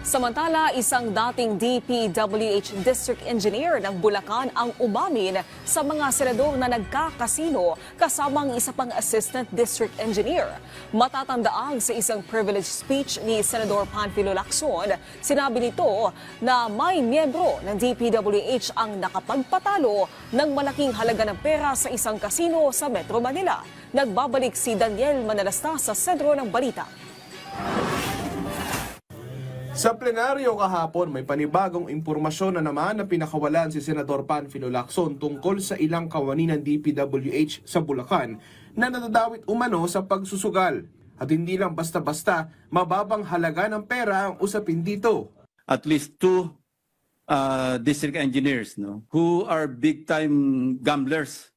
Samantala, isang dating DPWH District Engineer ng Bulacan ang umamin sa mga senador na nagkakasino kasama ang isa pang Assistant District Engineer. Matatandaan sa isang privilege speech ni Senador Panfilo Lacson, sinabi nito na may miyembro ng DPWH ang nakapagpatalo ng malaking halaga ng pera sa isang kasino sa Metro Manila. Nagbabalik si Daniel Manalasta sa sentro ng balita. Sa plenaryo kahapon, may panibagong impormasyon na naman na pinakawalan si Senador Panfilo Lacson tungkol sa ilang kawani ng DPWH sa Bulacan na nadadawit umano sa pagsusugal. At hindi lang basta-basta mababang halaga ng pera ang usapin dito. At least two district engineers who are big-time gamblers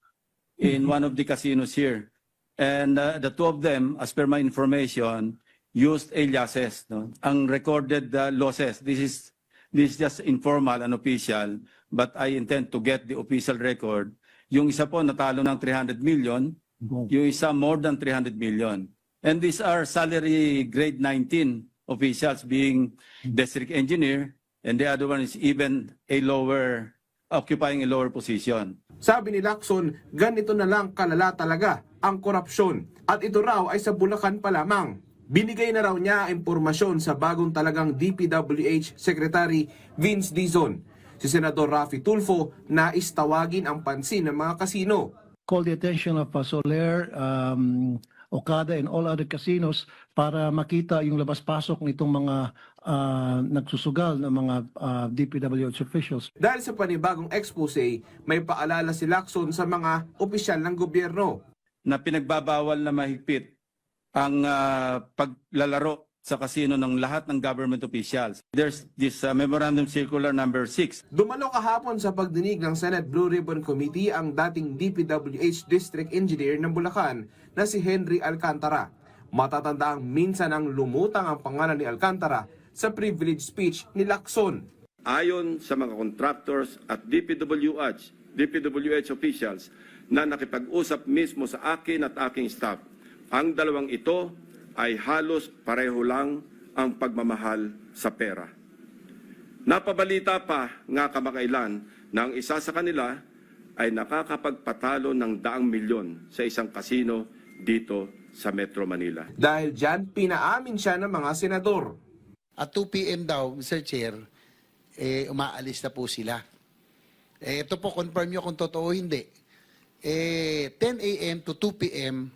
in one of the casinos here. And the two of them, as per my information, used aliases. Ang recorded losses, this is just informal and official, but I intend to get the official record. Yung isa po natalo ng 300 million, yung isa more than 300 million. And these are salary grade 19 officials being district engineer, and the other one is even occupying a lower position. Sabi ni Lacson, ganito na lang kalala talaga ang korupsyon. At ito raw ay sa Bulacan pa lamang. Binigay na raw niya impormasyon sa bagong talagang DPWH Secretary Vince Dizon. Si Senador Raffy Tulfo na istawagin ang pansin ng mga kasino. Call the attention of Soler, Okada and all other casinos para makita yung labas-pasok nitong mga nagsusugal ng mga DPWH officials. Dahil sa panibagong expose, may paalala si Lacson sa mga opisyal ng gobyerno. Na pinagbabawal na mahigpit ang paglalaro sa kasino ng lahat ng government officials. There's this Memorandum Circular number 6. Dumalo kahapon sa pagdinig ng Senate Blue Ribbon Committee ang dating DPWH District Engineer ng Bulacan na si Henry Alcantara. Matatandaang minsan ang lumutang ang pangalan ni Alcantara sa privilege speech ni Lacson. Ayon sa mga contractors at DPWH officials na nakipag-usap mismo sa akin at aking staff, ang dalawang ito ay halos pareho lang ang pagmamahal sa pera. Napabalita pa nga kamakailan na ang isa sa kanila ay nakakapagpatalo ng 100 milyon sa isang kasino dito sa Metro Manila. Dahil dyan, pinaamin siya ng mga senador. At 2 p.m. daw, Mr. Chair, umaalis na po sila. Ito po, confirm nyo kung totoo hindi. 10 a.m. to 2 p.m.,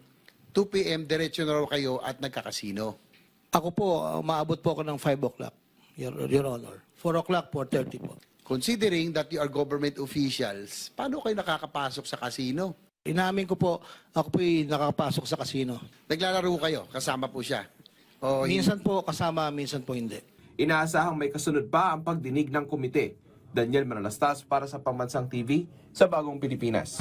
diretso na raw kayo at nagkakasino. Ako po, umaabot po ako ng 5 o'clock, Your Honor. 4 o'clock, 4:30 po. Considering that you are government officials, paano kayo nakakapasok sa kasino? Inamin ko po, ako po'y nakakapasok sa kasino. Naglalaro kayo, kasama po siya. O, Minsan po kasama, minsan po hindi. Inaasahang may kasunod pa ang pagdinig ng komite. Daniel Manalastas para sa Pambansang TV sa Bagong Pilipinas.